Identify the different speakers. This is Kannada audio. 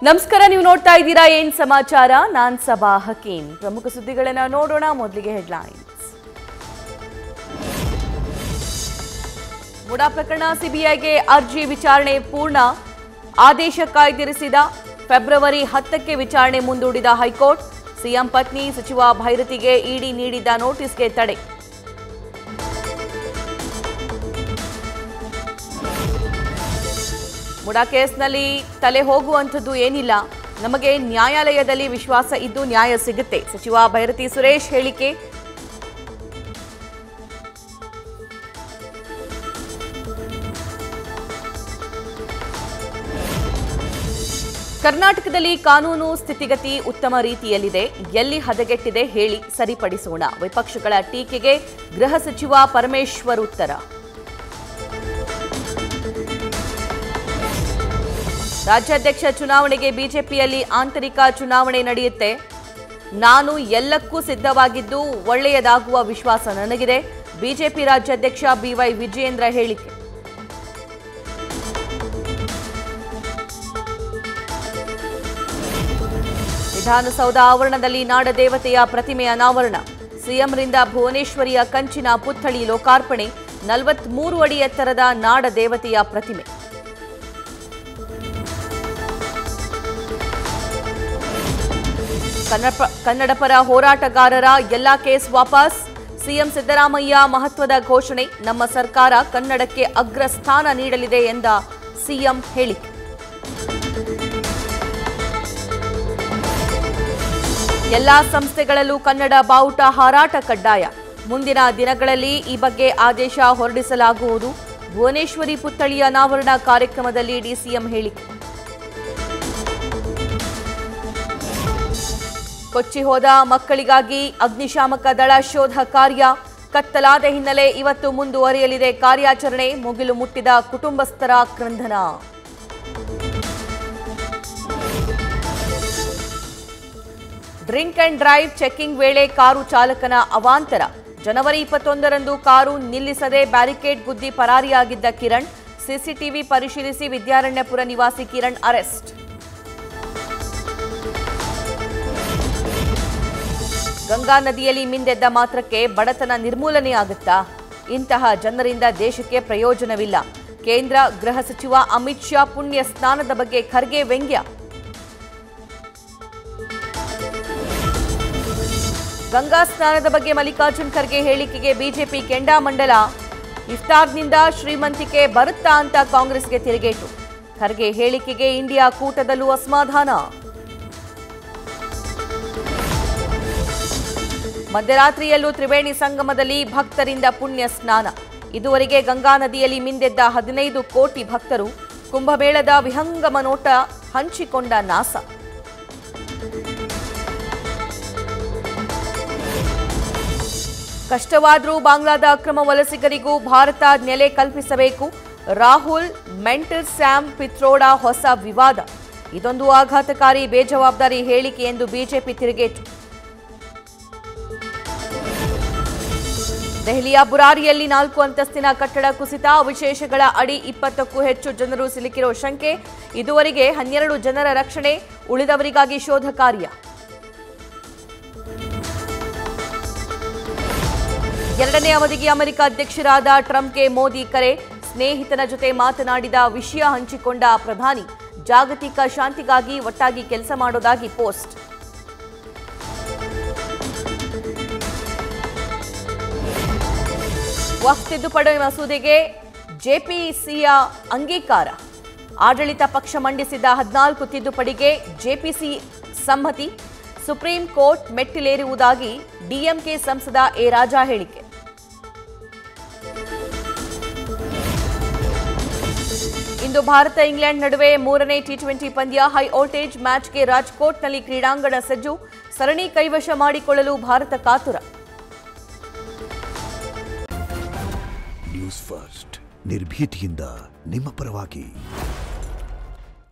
Speaker 1: ನಮಸ್ಕಾರ, ನೀವು ನೋಡ್ತಾ ಇದ್ದೀರಾ ಏನ್ ಸಮಾಚಾರ. ನಾನ್ ಸಬಾ ಹಕೀಂ. ಪ್ರಮುಖ ಸುದ್ದಿಗಳನ್ನ ನೋಡೋಣ. ಮೊದಲಿಗೆ ಹೆಡ್ಲೈನ್ಸ್. ಮುಡಾ ಪ್ರಕರಣ ಸಿಬಿಐಗೆ ಅರ್ಜಿ ವಿಚಾರಣೆ ಪೂರ್ಣ, ಆದೇಶ ಕಾಯ್ದಿರಿಸಿದ. ಫೆಬ್ರವರಿ 10ಕ್ಕೆ ವಿಚಾರಣೆ ಮುಂದೂಡಿದ ಹೈಕೋರ್ಟ್. ಸಿಎಂ ಪತ್ನಿ ಸಚಿವ ಭೈರತಿಗೆ ಇಡಿ ನೀಡಿದ್ದ ನೋಟಿಸ್ಗೆ ತಡೆ. ಮುಡಾ ಕೇಸ್ನಲ್ಲಿ ತಲೆ ಹೋಗುವಂಥದ್ದು ಏನಿಲ್ಲ, ನಮಗೆ ನ್ಯಾಯಾಲಯದಲ್ಲಿ ವಿಶ್ವಾಸ ಇದ್ದು ನ್ಯಾಯ ಸಿಗುತ್ತೆ. ಸಚಿವ ಭೈರತಿ ಸುರೇಶ್ ಹೇಳಿಕೆ. ಕರ್ನಾಟಕದಲ್ಲಿ ಕಾನೂನು ಸ್ಥಿತಿಗತಿ ಉತ್ತಮ ರೀತಿಯಲ್ಲಿದೆ, ಎಲ್ಲಿ ಹದಗೆಟ್ಟಿದೆ ಹೇಳಿ, ಸರಿಪಡಿಸೋಣ. ವಿಪಕ್ಷಗಳ ಟೀಕೆಗೆ ಗೃಹ ಸಚಿವ ಪರಮೇಶ್ವರ್ ಉತ್ತರ. ರಾಜ್ಯಾಧ್ಯಕ್ಷ ಚುನಾವಣೆಗೆ ಬಿಜೆಪಿಯಲ್ಲಿ ಆಂತರಿಕ ಚುನಾವಣೆ ನಡೆಯುತ್ತೆ. ನಾನು ಎಲ್ಲಕ್ಕೂ ಸಿದ್ಧವಾಗಿದ್ದು ಒಳ್ಳೆಯದಾಗುವ ವಿಶ್ವಾಸ ನನಗಿದೆ. ಬಿಜೆಪಿ ರಾಜ್ಯಾಧ್ಯಕ್ಷ ಬಿವೈ ವಿಜಯೇಂದ್ರ ಹೇಳಿಕೆ. ವಿಧಾನಸೌಧ ಆವರಣದಲ್ಲಿ ನಾಡದೇವತೆಯ ಪ್ರತಿಮೆ ಅನಾವರಣ. ಸಿಎಂರಿಂದ ಭುವನೇಶ್ವರಿಯ ಕಂಚಿನ ಪುತ್ಥಳಿ ಲೋಕಾರ್ಪಣೆ. 43 ಅಡಿ ಎತ್ತರದ ನಾಡದೇವತೆಯ ಪ್ರತಿಮೆ. ಕನ್ನಡ ಪರ ಹೋರಾಟಗಾರರ ಎಲ್ಲಾ ಕೇಸ್ ವಾಪಸ್. ಸಿಎಂ ಸಿದ್ದರಾಮಯ್ಯ ಮಹತ್ವದ ಘೋಷಣೆ. ನಮ್ಮ ಸರ್ಕಾರ ಕನ್ನಡಕ್ಕೆ ಅಗ್ರಸ್ಥಾನ ನೀಡಲಿದೆ ಎಂದ ಸಿಎಂ ಹೇಳಿಕೆ. ಎಲ್ಲಾ ಸಂಸ್ಥೆಗಳಲ್ಲೂ ಕನ್ನಡ ಬಾವುಟ ಹಾರಾಟ ಕಡ್ಡಾಯ. ಮುಂದಿನ ದಿನಗಳಲ್ಲಿ ಈ ಬಗ್ಗೆ ಆದೇಶ ಹೊರಡಿಸಲಾಗುವುದು. ಭುವನೇಶ್ವರಿ ಪುತ್ಥಳಿ ಅನಾವರಣ ಕಾರ್ಯಕ್ರಮದಲ್ಲಿ ಡಿಸಿಎಂ ಹೇಳಿಕೆ. ಕೊಚ್ಚಿ ಹೋದ ಮಕ್ಕಳಿಗಾಗಿ ಅಗ್ನಿಶಾಮಕ ದಳ ಶೋಧ ಕಾರ್ಯ. ಕತ್ತಲಾದ ಹಿನ್ನೆಲೆ ಇವತ್ತು ಮುಂದುವರಿಯಲಿದೆ ಕಾರ್ಯಾಚರಣೆ. ಮುಗಿಲು ಮುಟ್ಟಿದ ಕುಟುಂಬಸ್ಥರ ಕ್ರಂದನ. ಡ್ರಿಂಕ್ ಅಂಡ್ ಡ್ರೈವ್ ಚೆಕಿಂಗ್ ವೇಳೆ ಕಾರು ಚಾಲಕನ ಅವಾಂತರ. ಜನವರಿ 21ರಂದು ಕಾರು ನಿಲ್ಲಿಸದೆ ಬ್ಯಾರಿಕೇಡ್ ಗುದ್ದಿ ಪರಾರಿಯಾಗಿದ್ದ ಕಿರಣ್. ಸಿಸಿಟಿವಿ ಪರಿಶೀಲಿಸಿ ವಿದ್ಯಾರಣ್ಯಪುರ ನಿವಾಸಿ ಕಿರಣ್ ಅರೆಸ್ಟ್. ಗಂಗಾ ನದಿಯಲ್ಲಿ ಮಿಂದೆದ್ದ ಮಾತ್ರಕ್ಕೆ ಬಡತನ ನಿರ್ಮೂಲನೆಯಾಗುತ್ತಾ? ಇಂತಹ ಜನರಿಂದ ದೇಶಕ್ಕೆ ಪ್ರಯೋಜನವಿಲ್ಲ. ಕೇಂದ್ರ ಗೃಹ ಸಚಿವ ಅಮಿತ್ ಶಾ ಪುಣ್ಯ ಸ್ನಾನದ ಬಗ್ಗೆ ಖರ್ಗೆ ವ್ಯಂಗ್ಯ. ಗಂಗಾ ಸ್ನಾನದ ಬಗ್ಗೆ ಮಲ್ಲಿಕಾರ್ಜುನ್ ಖರ್ಗೆ ಹೇಳಿಕೆಗೆ ಬಿಜೆಪಿ ಕೆಂಡಾಮಂಡಲ. ಇಫ್ತಾರ್ನಿಂದ ಶ್ರೀಮಂತಿಕೆ ಬರುತ್ತಾ ಅಂತ ಕಾಂಗ್ರೆಸ್ಗೆ ತಿರುಗೇಟು. ಖರ್ಗೆ ಹೇಳಿಕೆಗೆ ಇಂಡಿಯಾ ಕೂಟದಲ್ಲೂ ಅಸಮಾಧಾನ. ಮಧ್ಯರಾತ್ರಿಯಲ್ಲೂ ತ್ರಿವೇಣಿ ಸಂಗಮದಲ್ಲಿ ಭಕ್ತರಿಂದ ಪುಣ್ಯ ಸ್ನಾನ. ಇದುವರೆಗೆ ಗಂಗಾ ನದಿಯಲ್ಲಿ ಮಿಂದೆದ್ದ 15 ಕೋಟಿ ಭಕ್ತರು. ಕುಂಭಮೇಳದ ವಿಹಂಗಮ ನೋಟ ಹಂಚಿಕೊಂಡ ನಾಸ. ಕಷ್ಟವಾದರೂ ಬಾಂಗ್ಲಾದ ಅಕ್ರಮ ವಲಸಿಗರಿಗೂ ಭಾರತ ನೆಲೆ ಕಲ್ಪಿಸಬೇಕು. ರಾಹುಲ್ ಮೆಂಟರ್ ಸ್ಯಾಮ್ ಪಿತ್ರೋಡಾ ಹೊಸ ವಿವಾದ. ಇದೊಂದು ಆಘಾತಕಾರಿ ಬೇಜವಾಬ್ದಾರಿ ಹೇಳಿಕೆ ಎಂದು ಬಿಜೆಪಿ ತಿರುಗೇಟು. ದೆಹಲಿಯ ಬುರಾರಿಯಲ್ಲಿ 4 ಅಂತಸ್ತಿನ ಕಟ್ಟಡ ಕುಸಿತ. ಅವಶೇಷಗಳ ಅಡಿ 20ಕ್ಕೂ ಹೆಚ್ಚು ಜನರು ಸಿಲುಕಿರೋ ಶಂಕೆ. ಇದುವರೆಗೆ 12 ಜನರ ರಕ್ಷಣೆ, ಉಳಿದವರಿಗಾಗಿ ಶೋಧ ಕಾರ್ಯ. 2ನೇ ಅವಧಿಗೆ ಅಮೆರಿಕ ಅಧ್ಯಕ್ಷರಾದ ಟ್ರಂಪ್ಗೆ ಮೋದಿ ಕರೆ. ಸ್ನೇಹಿತನ ಜೊತೆ ಮಾತನಾಡಿದ ವಿಷಯ ಹಂಚಿಕೊಂಡ ಪ್ರಧಾನಿ. ಜಾಗತಿಕ ಶಾಂತಿಗಾಗಿ ಒಟ್ಟಾಗಿ ಕೆಲಸ ಮಾಡೋದಾಗಿ ಪೋಸ್ಟ್. ವಕ್ಫ್ ತಿದ್ದುಪಡಿ ಮಸೂದೆಗೆ ಜೆಪಿಸಿಯ ಅಂಗೀಕಾರ. ಆಡಳಿತ ಪಕ್ಷ ಮಂಡಿಸಿದ 14 ತಿದ್ದುಪಡಿಗೆ ಜೆಪಿಸಿ ಸಮ್ಮತಿ. ಸುಪ್ರೀಂ ಕೋರ್ಟ್ ಮೆಟ್ಟಿಲೇರುವುದಾಗಿ ಡಿಎಂಕೆ ಸಂಸದ ಎ ರಾಜಾ ಹೇಳಿಕೆ. ಇಂದು ಭಾರತ ಇಂಗ್ಲೆಂಡ್ ನಡುವೆ 3ನೇ ಟಿ20 ಪಂದ್ಯ. ಹೈ ವೋಲ್ಟೇಜ್ ಮ್ಯಾಚ್ಗೆ ರಾಜ್ಕೋಟ್ನಲ್ಲಿ ಕ್ರೀಡಾಂಗಣ ಸಜ್ಜು. ಸರಣಿ ಕೈವಶ ಮಾಡಿಕೊಳ್ಳಲು ಭಾರತ ಕಾತುರ.
Speaker 2: ನ್ಯೂಸ್ ಫಸ್ಟ್ ನಿರ್ಭೀತಿಯಿಂದ ನಿಮ್ಮ ಪರವಾಗಿ.